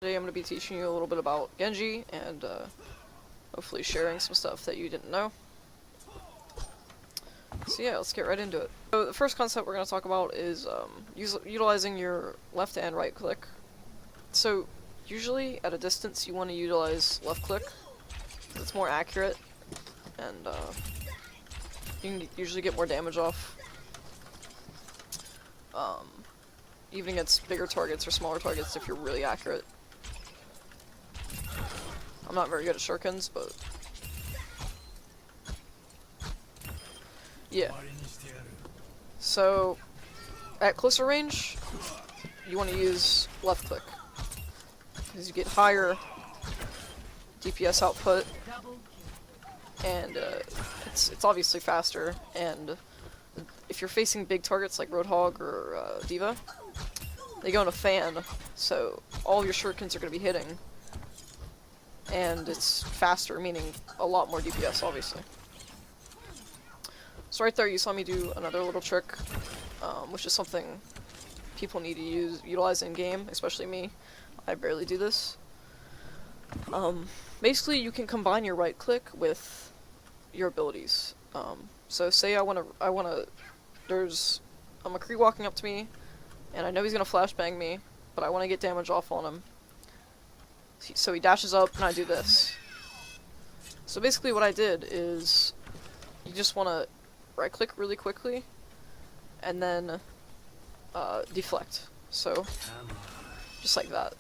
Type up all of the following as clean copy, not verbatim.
Today I'm going to be teaching you a little bit about Genji and hopefully sharing some stuff that you didn't know. So yeah, let's get right into it. So the first concept we're going to talk about is utilizing your left and right click. So usually at a distance you want to utilize left click because it's more accurate and you can usually get more damage off. Even against bigger targets or smaller targets if you're really accurate. I'm not very good at shurikens, but yeah. So at closer range, you want to use left click because you get higher DPS output, and it's obviously faster. And if you're facing big targets like Roadhog or Diva, they go in a fan, so all your shurikens are going to be hitting. And it's faster, meaning a lot more DPS, obviously. So right there, you saw me do another little trick, which is something people need to utilize in game, especially me. I barely do this. Basically, you can combine your right click with your abilities. So say there's a McCree walking up to me, and I know he's gonna flashbang me, but I want to get damage off on him. So he dashes up, and I do this. So basically what I did is, you just want to right-click really quickly, and then deflect. So, just like that.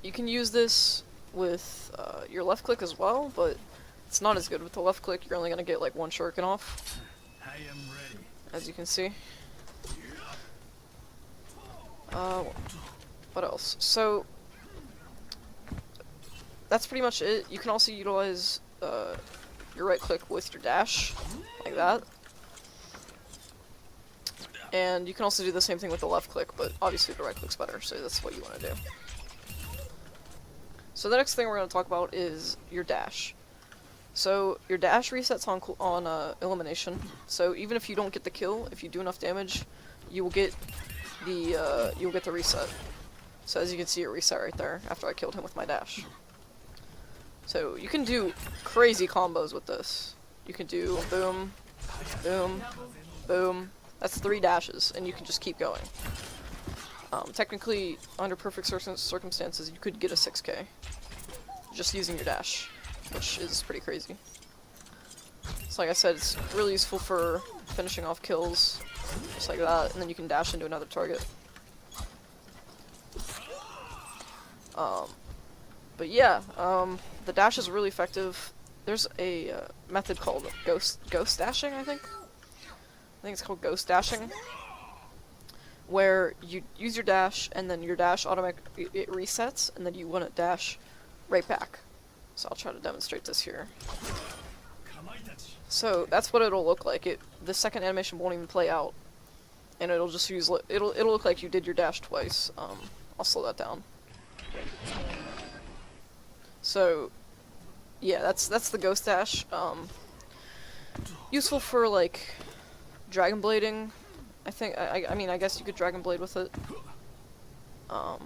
You can use this with your left click as well, but it's not as good. With the left click, you're only going to get like one shuriken off, as you can see. What else? So, that's pretty much it. You can also utilize your right click with your dash, like that. And you can also do the same thing with the left click, but obviously the right click's better, so that's what you want to do. So the next thing we're going to talk about is your dash. So your dash resets on elimination, so even if you don't get the kill, if you do enough damage, you will get the reset. So as you can see, it reset right there after I killed him with my dash. So you can do crazy combos with this. You can do boom, boom, boom. That's 3 dashes, and you can just keep going. Technically, under perfect circumstances, you could get a 6k just using your dash, which is pretty crazy. So like I said, it's really useful for finishing off kills, just like that, and then you can dash into another target. But yeah, the dash is really effective. There's a method called ghost dashing, I think it's called ghost dashing, where you use your dash, and then your dash automatically it resets, and then you want to dash right back. So I'll try to demonstrate this here. So that's what it'll look like. The second animation won't even play out, and it'll just it'll look like you did your dash twice. I'll slow that down. So, yeah, that's the ghost dash. Useful for like Dragonblading. I think I mean I guess you could Dragonblade with it. But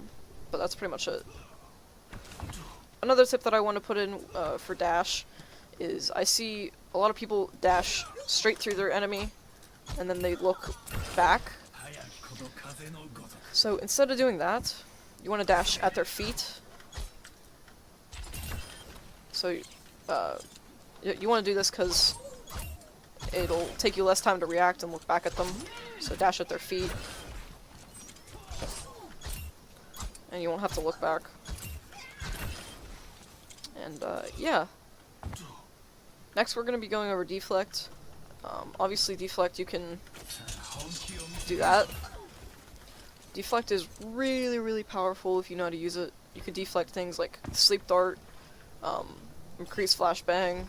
that's pretty much it. Another tip that I want to put in for dash is I see a lot of people dash straight through their enemy and then they look back. So instead of doing that, you want to dash at their feet. So, you want to do this because it'll take you less time to react and look back at them. So dash at their feet. And you won't have to look back. And, yeah. Next we're going to be going over deflect. Obviously deflect, you can do that. Deflect is really, really powerful if you know how to use it. You can deflect things like sleep dart, increase flashbang,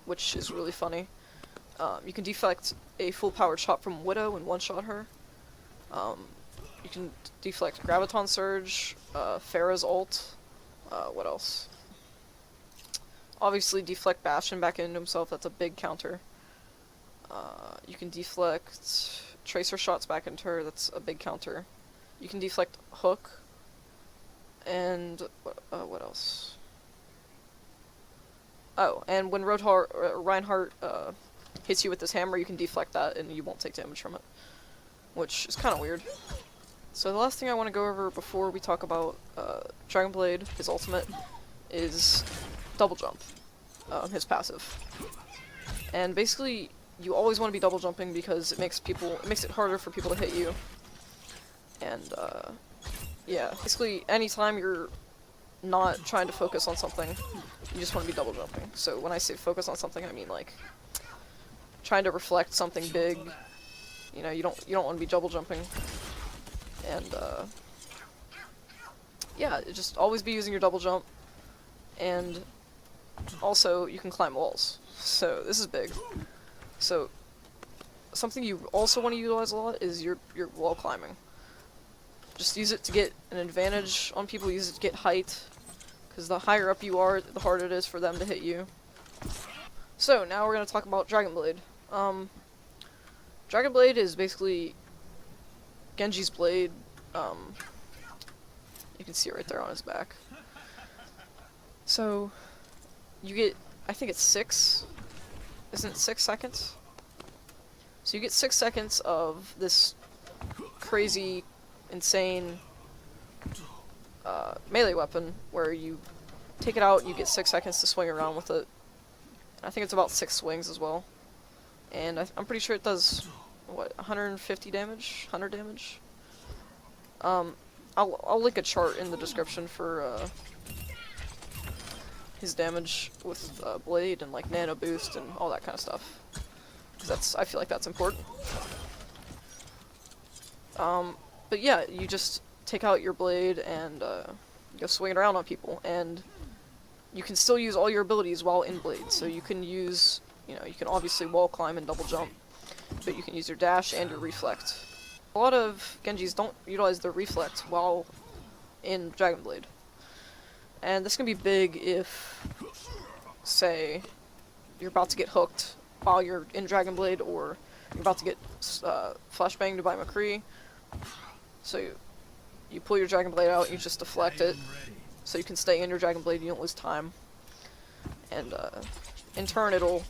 which is really funny. You can deflect a full powered shot from Widow and one-shot her. You can deflect Graviton Surge, Pharah's ult, what else? Obviously deflect Bastion back into himself, that's a big counter. You can deflect Tracer shots back into her, that's a big counter. You can deflect hook, and what else? Oh, and when Reinhardt hits you with this hammer, you can deflect that, and you won't take damage from it, which is kind of weird. So the last thing I want to go over before we talk about Dragonblade, his ultimate, is double jump, his passive. And basically, you always want to be double jumping because it makes it harder for people to hit you. And yeah, basically anytime you're not trying to focus on something, you just want to be double jumping. So when I say focus on something, I mean like trying to reflect something big. You know, you don't want to be double jumping. And yeah, just always be using your double jump. And also, you can climb walls. So this is big. So something you also want to utilize a lot is your wall climbing. Just use it to get an advantage on people, use it to get height, because the higher up you are, the harder it is for them to hit you. So, now we're going to talk about Dragonblade. Dragonblade is basically Genji's blade. You can see it right there on his back. So, you get, I think it's 6, isn't it 6 seconds? So you get 6 seconds of this crazy, insane melee weapon where you take it out, you get 6 seconds to swing around with it. I think it's about 6 swings as well. And I'm pretty sure it does, what, 150 damage? 100 damage? I'll link a chart in the description for his damage with blade and like Nanoboost and all that kind of stuff. Because I feel like that's important. But yeah, you just take out your blade and go swing it around on people, and you can still use all your abilities while in blade. So you can use, you can obviously wall climb and double jump, but you can use your dash and your reflect. A lot of Genjis don't utilize their reflect while in Dragonblade. And this can be big if, say, you're about to get hooked while you're in Dragonblade, or you're about to get flashbanged by McCree. So you pull your Dragonblade out, you just deflect it, so you can stay in your Dragonblade, you don't lose time. And in turn, it'll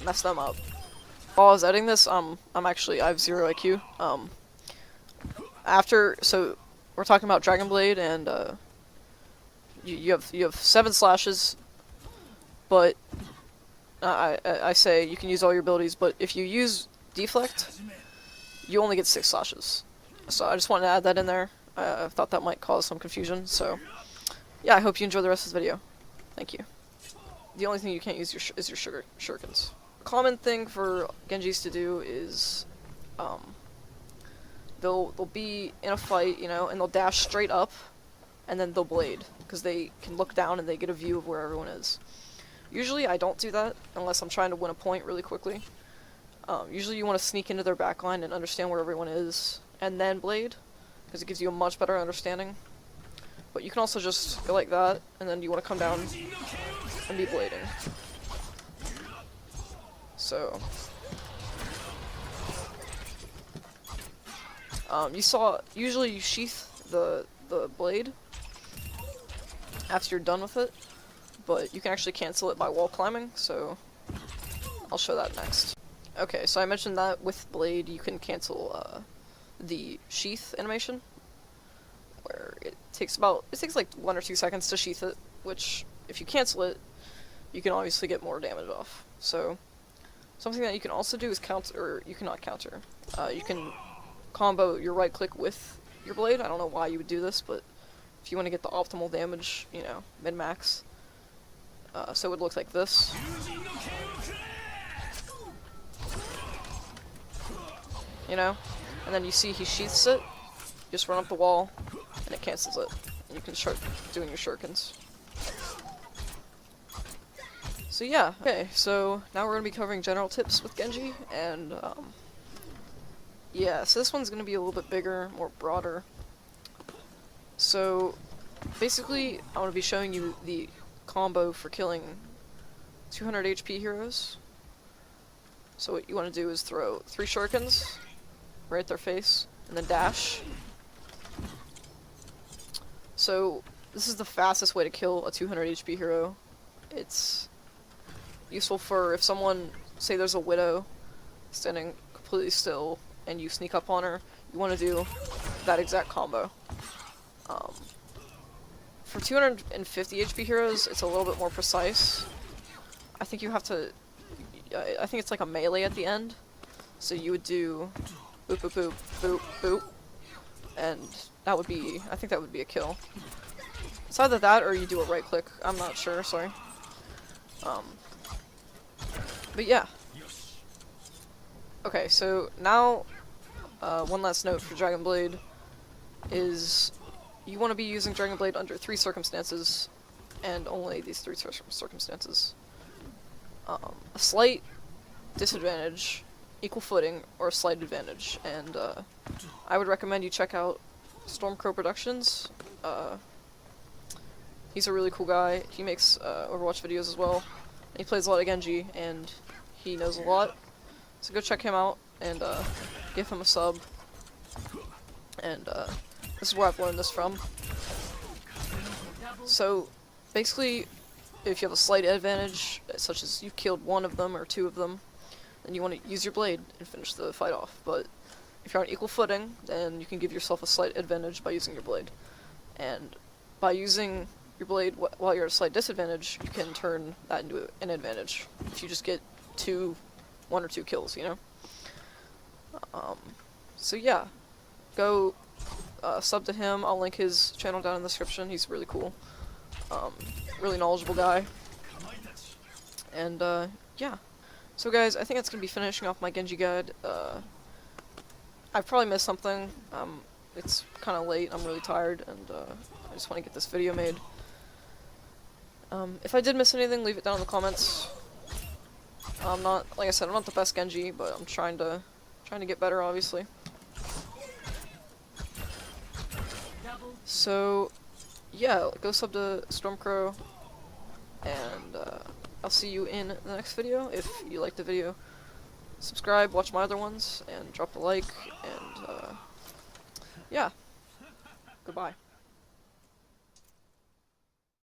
mess them up. While I was editing this, I have 0 IQ. So we're talking about Dragonblade, and you have 7 slashes, but I say you can use all your abilities, but if you use deflect, you only get 6 slashes. So I just wanted to add that in there. I thought that might cause some confusion, so yeah, I hope you enjoy the rest of the video. Thank you. The only thing you can't use is your shurikens. A common thing for Genjis to do is they'll be in a fight, and they'll dash straight up, and then they'll blade, because they can look down and they get a view of where everyone is. Usually I don't do that unless I'm trying to win a point really quickly. Usually you want to sneak into their backline and understand where everyone is, and then blade, because it gives you a much better understanding. But you can also just go like that, and then you want to come down and be blading. So, usually you sheath the blade after you're done with it, but you can actually cancel it by wall climbing, so I'll show that next. Okay, so I mentioned that with blade you can cancel the sheath animation, where it takes like 1 or 2 seconds to sheath it, which if you cancel it, you can obviously get more damage off. So something that you can also do is you cannot counter. You can combo your right click with your blade. I don't know why you would do this, but if you want to get the optimal damage, min-max, so it would look like this. And then you see he sheaths it, you just run up the wall, and it cancels it, and you can start doing your shurikens. So yeah, okay, so now we're going to be covering general tips with Genji, and yeah, so this one's going to be a little bit bigger, more broader. So basically, I want to be showing you the combo for killing 200 HP heroes. So what you want to do is throw 3 shurikens right at their face, and then dash, So this is the fastest way to kill a 200 HP hero. It's useful for if someone, say there's a widow standing completely still and you sneak up on her, you want to do that exact combo. For 250 HP heroes, it's a little bit more precise. I think you have to, I think it's like a melee at the end. So you would do boop boop boop boop boop, and that would be, I think that would be a kill. It's either that or you do a right click, I'm not sure, sorry. But yeah. Okay, so now, one last note for Dragonblade is you want to be using Dragonblade under 3 circumstances, and only these 3 circumstances. A slight disadvantage, equal footing, or a slight advantage, and I would recommend you check out Stormcrow Productions. He's a really cool guy. He makes Overwatch videos as well. He plays a lot of Genji, and he knows a lot. So go check him out and give him a sub. And this is where I've learned this from. So basically, if you have a slight advantage, such as you've killed 1 of them or 2 of them, then you want to use your blade and finish the fight off. But if you're on equal footing, then you can give yourself a slight advantage by using your blade. And by using your blade while you're at a slight disadvantage, you can turn that into an advantage. If you just get 1 or 2 kills, you know? So yeah, go sub to him. I'll link his channel down in the description. He's really cool. Really knowledgeable guy. And yeah. So guys, I think that's gonna be finishing off my Genji guide. I've probably missed something. It's kind of late, I'm really tired, and I just want to get this video made. If I did miss anything, leave it down in the comments. I'm not, like I said, I'm not the best Genji, but I'm trying to get better, obviously. So, yeah, go sub to Stormcrow, and I'll see you in the next video. If you liked the video, subscribe, watch my other ones, and drop a like, and yeah, goodbye.